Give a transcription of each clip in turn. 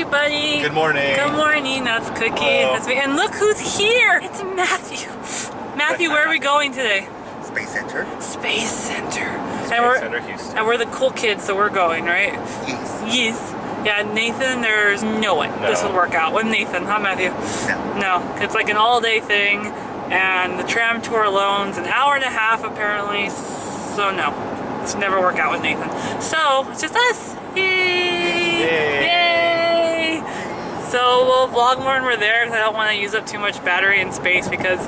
everybody. Good morning. Good morning. That's Cookie. Hello. That's me. And look who's here. It's Matthew. Matthew, where are we going today? Space Center. Space Center. Space Center, Houston. And we're the cool kids, so we're going, right? Yes. Yes. Yeah, Nathan, there's no way this would work out with Nathan, huh, Matthew? No. No. It's like an all-day thing, and the tram tour alone's an hour and a half, apparently, so no. This would never work out with Nathan. So, it's just us. Yay! Yay! So we'll vlog more when we're there because I don't want to use up too much battery and space because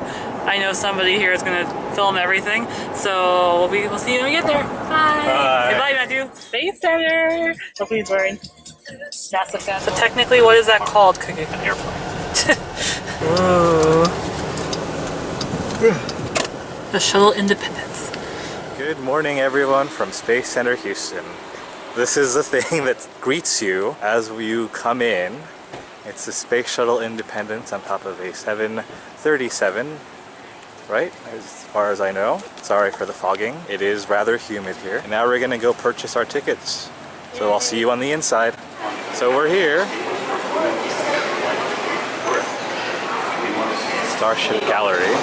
I know somebody here is going to film everything. So we'll see you when we get there. Bye! Bye! Say bye, Matthew! Space Center! Hopefully he's wearing NASA fan. So technically, what is that called, Cookie? An airplane. Ooh. The Shuttle Independence. Good morning, everyone, from Space Center, Houston. This is the thing that greets you as you come in. It's the Space Shuttle Independence on top of a 737, right? As far as I know. Sorry for the fogging. It is rather humid here. And now we're gonna go purchase our tickets. So I'll see you on the inside. So we're here. Starship Gallery.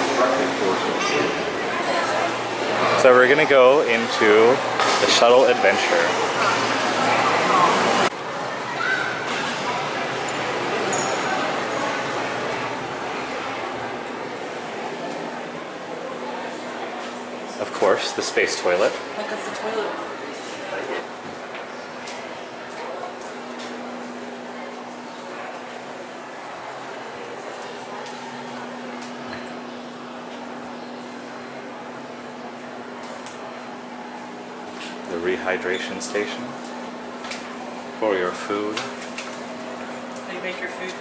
So we're gonna go into the shuttle adventure. Of course, the space toilet. Look, that's the toilet. The rehydration station for your food. How you make your food?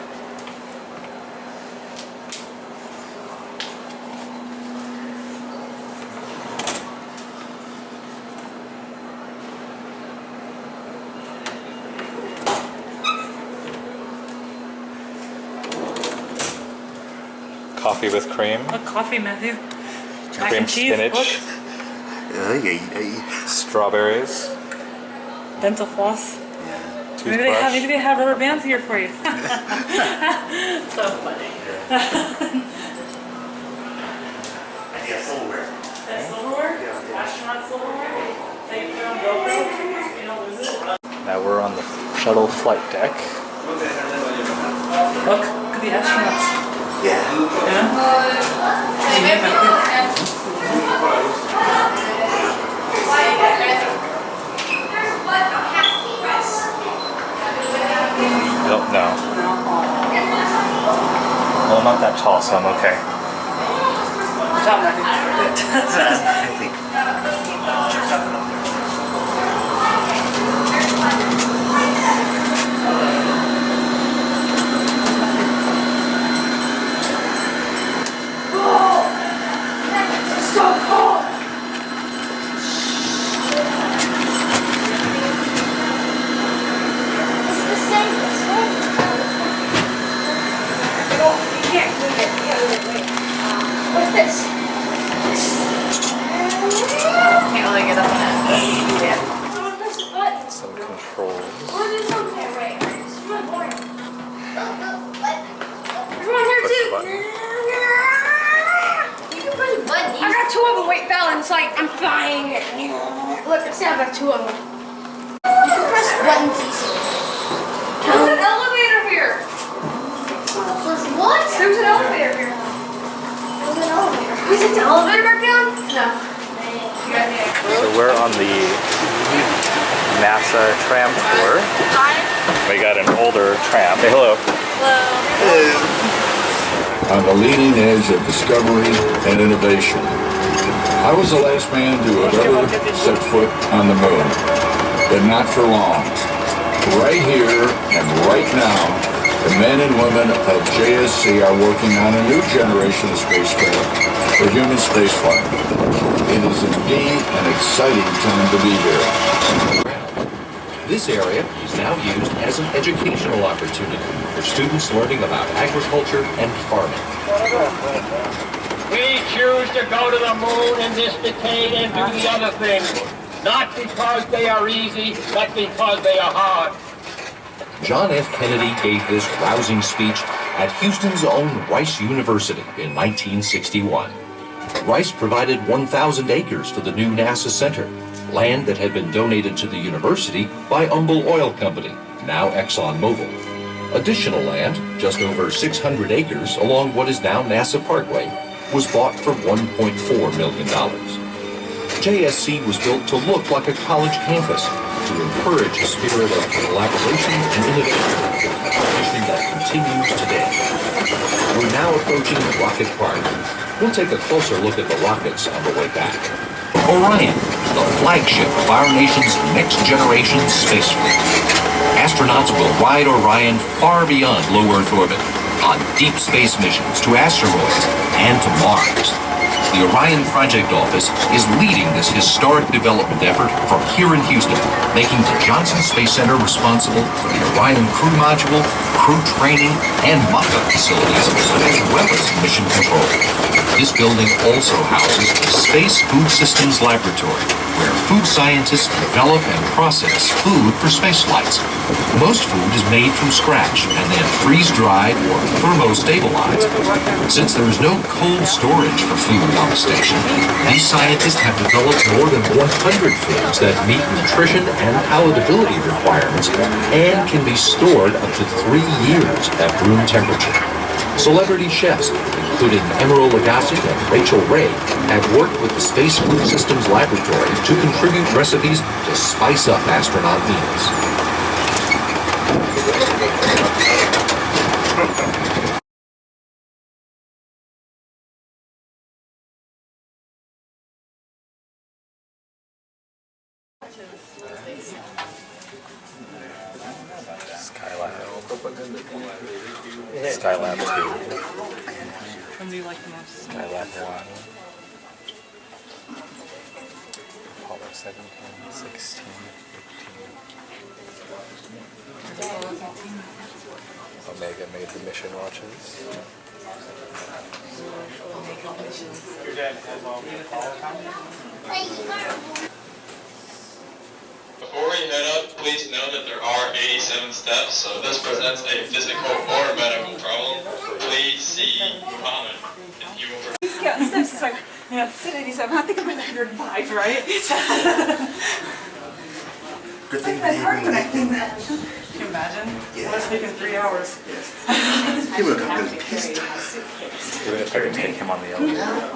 Coffee with cream. What coffee, Matthew? Mac Cream and cheese. spinach. Look. Strawberries. Dental floss. Toothbrush. Maybe they have rubber bands here for you. So funny. Silverware. That's silverware? Yeah. Astronaut silverware? Take it on GoPro? You don't lose it? Now we're on the shuttle flight deck. Look at the astronauts. Yeah. Don't know. Well, I'm not that tall, so I'm okay. Good job, So cold! It's the same as you can't move it. Wait. What's this? Can't really get up on it. Yeah. Press the button. Some controls. What is okay? Wait. This is really boring. There's one here Push the too. button. You can push a button. I got two of them. Wait, Fallon. It's like I'm flying. Look, I see I got two of them. You can press buttons easily. There's an elevator here. What? There's an elevator here. There's an elevator. Is it the elevator back down? No. So we're on the NASA tram tour. We got an older tram. Say hello. On the leading edge of discovery and innovation. I was the last man to have ever set foot on the moon, but not for long. Right here and right now, the men and women of JSC are working on a new generation of spacecraft for human spaceflight. It is indeed an exciting time to be here. This area is now used as an educational opportunity for students learning about agriculture and farming. We choose to go to the moon in this decade and do the other things, not because they are easy, but because they are hard. John F. Kennedy gave this rousing speech at Houston's own Rice University in 1961. Rice provided 1,000 acres for the new NASA Center, land that had been donated to the university by Humble Oil Company, now ExxonMobil. Additional land, just over 600 acres along what is now NASA Parkway, was bought for $1.4 million. JSC was built to look like a college campus, to encourage a spirit of collaboration and innovation, a tradition that continues today. We're now approaching Rocket Park. We'll take a closer look at the rockets on the way back. Orion, the flagship of our nation's next generation space fleet. Astronauts will ride Orion far beyond low Earth orbit on deep space missions to asteroids and to Mars. The Orion Project Office is leading this historic development effort from here in Houston, making the Johnson Space Center responsible for the Orion crew module, crew training, and mock-up facilities, as well as mission control. This building also houses the Space Food Systems Laboratory, where food scientists develop and process food for space flights. Most food is made from scratch and then freeze-dried or thermostabilized. Since there is no cold storage for food on the station, these scientists have developed more than 100 foods that meet nutrition and palatability requirements and can be stored up to 3 years at room temperature. Celebrity chefs, including Emeril Lagasse and Rachel Ray, have worked with the Space Food Systems Laboratory to contribute recipes to spice up astronaut meals. Skylab 2. When do you like the most? Skylab 1. Apollo 17, 16, 15. Omega made the mission watches. Your dad has all the Apollo comments? Before we head up, please know that there are 87 steps, so if this presents a physical or medical problem, please see Muhammad and he will... He's counting steps. He's like, yeah, sit 87. I think I'm at 105, right? Good thing It's hard when I think that. Can you imagine? Yeah. Let's take in 3 hours. He would have been pissed off. Even if I could take him on the elevator.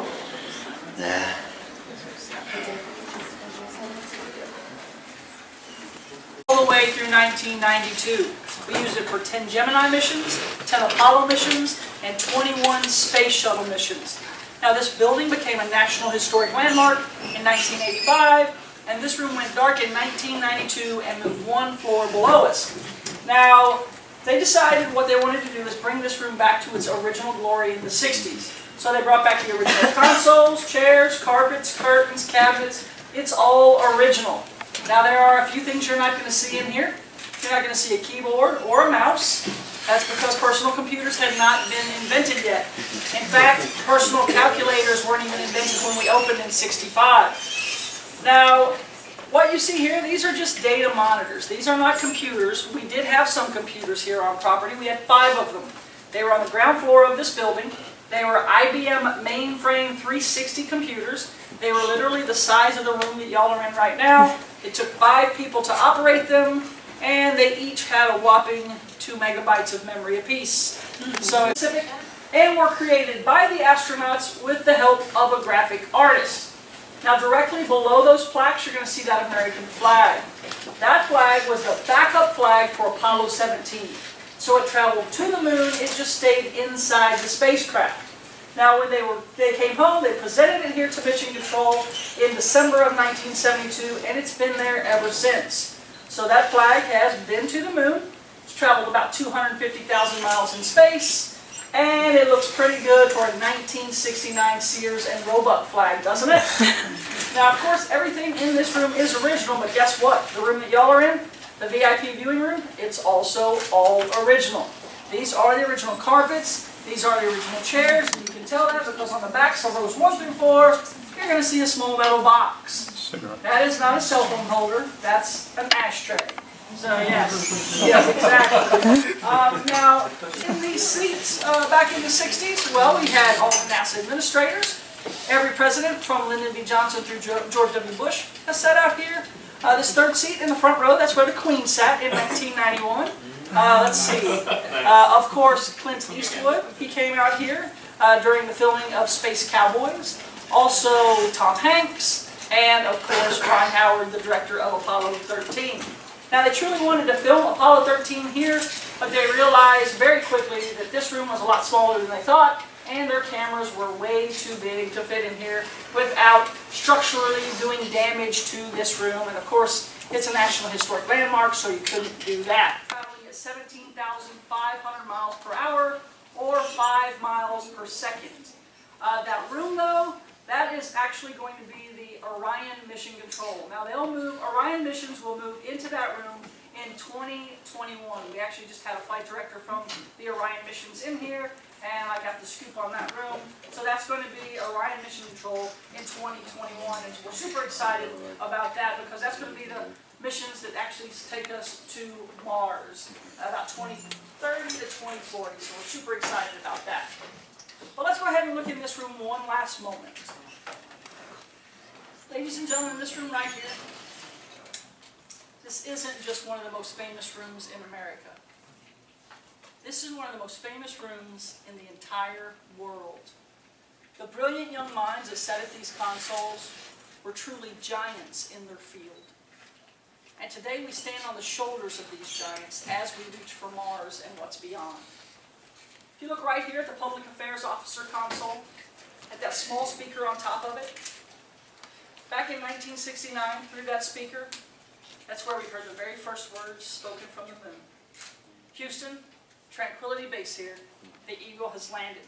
Nah. All the way through 1992. We used it for 10 Gemini missions, 10 Apollo missions, and 21 space shuttle missions. Now this building became a National Historic Landmark in 1985, and this room went dark in 1992 and moved 1 floor below us. Now, they decided what they wanted to do is bring this room back to its original glory in the 60s. So they brought back the original consoles, chairs, carpets, curtains, cabinets. It's all original. Now there are a few things you're not going to see in here. You're not going to see a keyboard or a mouse. That's because personal computers had not been invented yet. In fact, personal calculators weren't even invented when we opened in '65. Now, what you see here, these are just data monitors. These are not computers. We did have some computers here on property. We had 5 of them. They were on the ground floor of this building. They were IBM mainframe 360 computers. They were literally the size of the room that y'all are in right now. It took 5 people to operate them, and they each had a whopping 2 megabytes of memory apiece. So specific, and were created by the astronauts with the help of a graphic artist. Now directly below those plaques, you're going to see that American flag. That flag was the backup flag for Apollo 17. So it traveled to the moon, it just stayed inside the spacecraft. Now when they came home, they presented it here to Mission Control in December of 1972, and it's been there ever since. So that flag has been to the moon, it's traveled about 250,000 miles in space, and it looks pretty good for a 1969 Sears and Roebuck flag, doesn't it? Now, of course, everything in this room is original, but guess what? The room that y'all are in, the VIP viewing room, it's also all original. These are the original carpets, these are the original chairs, and you can tell that because on the backs of rows 1 through 4, you're going to see a small metal box. That is not a cell phone holder, that's an ashtray. So yes, yes, exactly. Now, in these seats back in the 60s, well, we had all the NASA administrators. Every president from Lyndon B. Johnson through George W. Bush has sat out here. This third seat in the front row, that's where the Queen sat in 1991. Let's see. Of course, Clint Eastwood, he came out here during the filming of Space Cowboys. Also, Tom Hanks, and of course, Ron Howard, the director of Apollo 13. Now, they truly wanted to film Apollo 13 here, but they realized very quickly that this room was a lot smaller than they thought, and their cameras were way too big to fit in here without structurally doing damage to this room. And of course, it's a National Historic Landmark, so you couldn't do that. Traveling at 17,500 miles per hour, or 5 miles per second. That room, though, that is actually going to be the Orion Mission Control. Now, Orion missions will move into that room in 2021. We actually just had a flight director from the Orion missions in here, and I got the scoop on that room. So that's going to be Orion Mission Control in 2021, and we're super excited about that because that's going to be the missions that actually take us to Mars, about 2030 to 2040, so we're super excited about that. Well, let's go ahead and look in this room one last moment. Ladies and gentlemen, this room right here, this isn't just one of the most famous rooms in America. This is one of the most famous rooms in the entire world. The brilliant young minds that sat at these consoles were truly giants in their field. And today we stand on the shoulders of these giants as we reach for Mars and what's beyond. If you look right here at the Public Affairs Officer console, at that small speaker on top of it, back in 1969, through that speaker, that's where we heard the very first words spoken from the moon. Houston, Tranquility Base here, the Eagle has landed.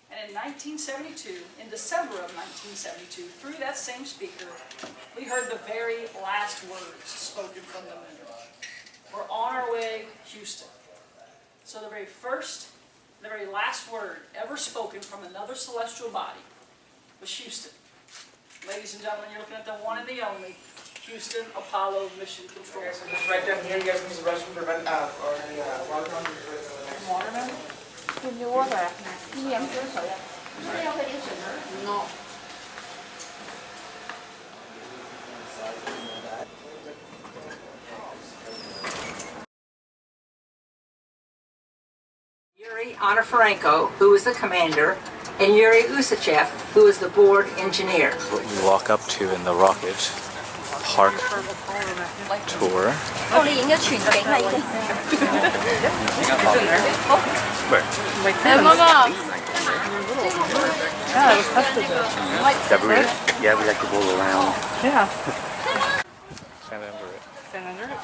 And in 1972, in December of 1972, through that same speaker, we heard the very last words spoken from the moon. We're on our way, Houston. So the very first, the very last word ever spoken from another celestial body was Houston. Ladies and gentlemen, you're looking at the one and the only Houston Apollo Mission Control. Okay, so just right down here, you guys use the restroom for water run. Waterman? Give me water. No. Yuri Onofarenko, who is the commander, and Yuri Usachev, who is the board engineer. What you walk up to in the rocket park tour. Where? Yeah, we like to roll around. Yeah. Stand under it. Stand under it.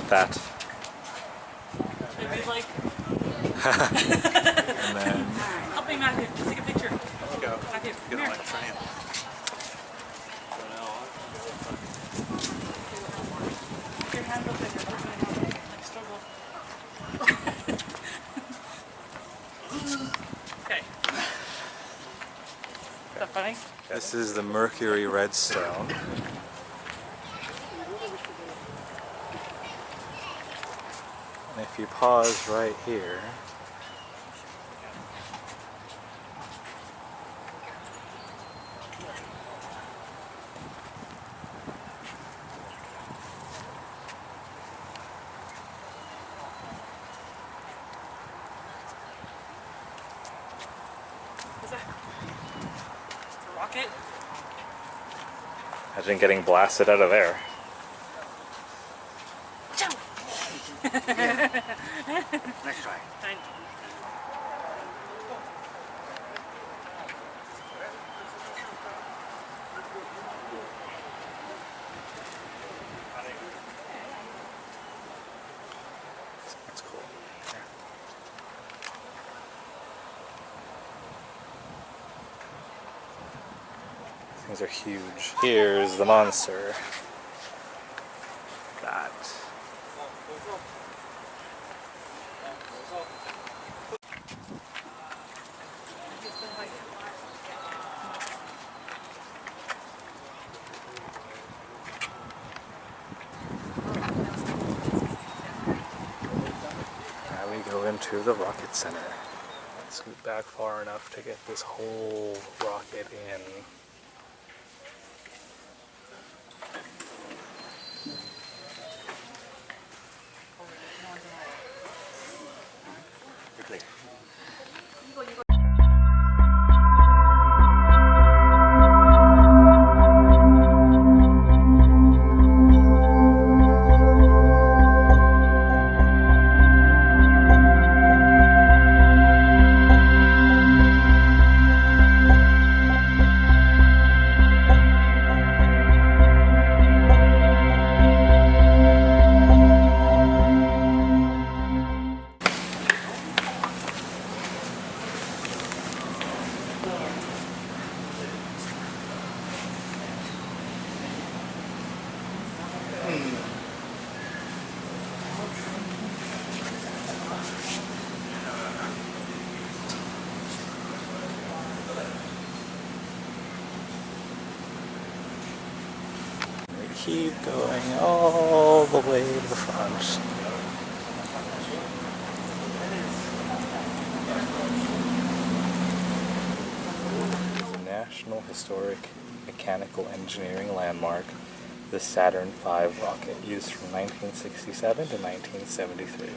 That. Maybe like. And then Help me, Matthew. Take a picture. let's go. Matthew, Get come on here. my tram. Put your hand up in your like struggle. Okay. Is that funny? This is the Mercury Redstone. And if you pause right here, What's that? The rocket? imagine getting blasted out of there. Next try. Fine. That's cool. Things are huge. Here's the monster. That. go into the rocket center. Scoot back far enough to get this whole rocket in. Keep going all the way to the front. It's a National Historic Mechanical Engineering Landmark, the Saturn V rocket, used from 1967 to 1973.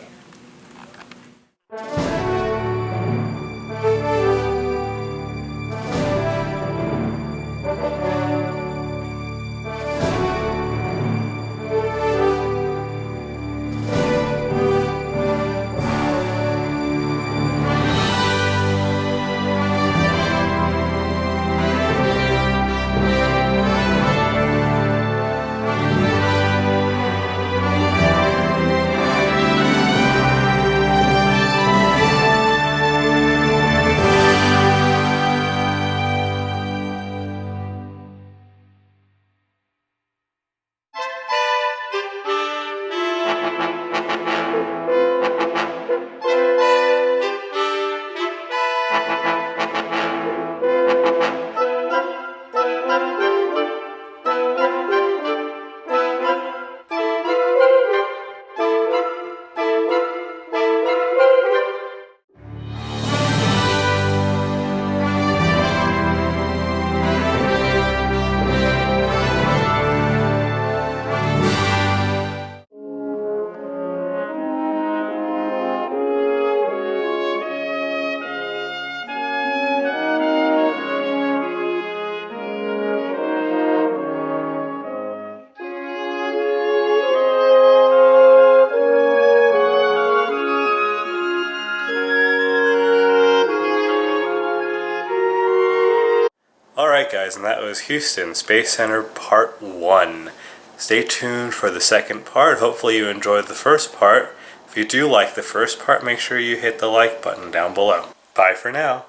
Alright guys, and that was Houston Space Center Part 1. Stay tuned for the second part. Hopefully you enjoyed the first part. If you do like the first part, make sure you hit the like button down below. Bye for now.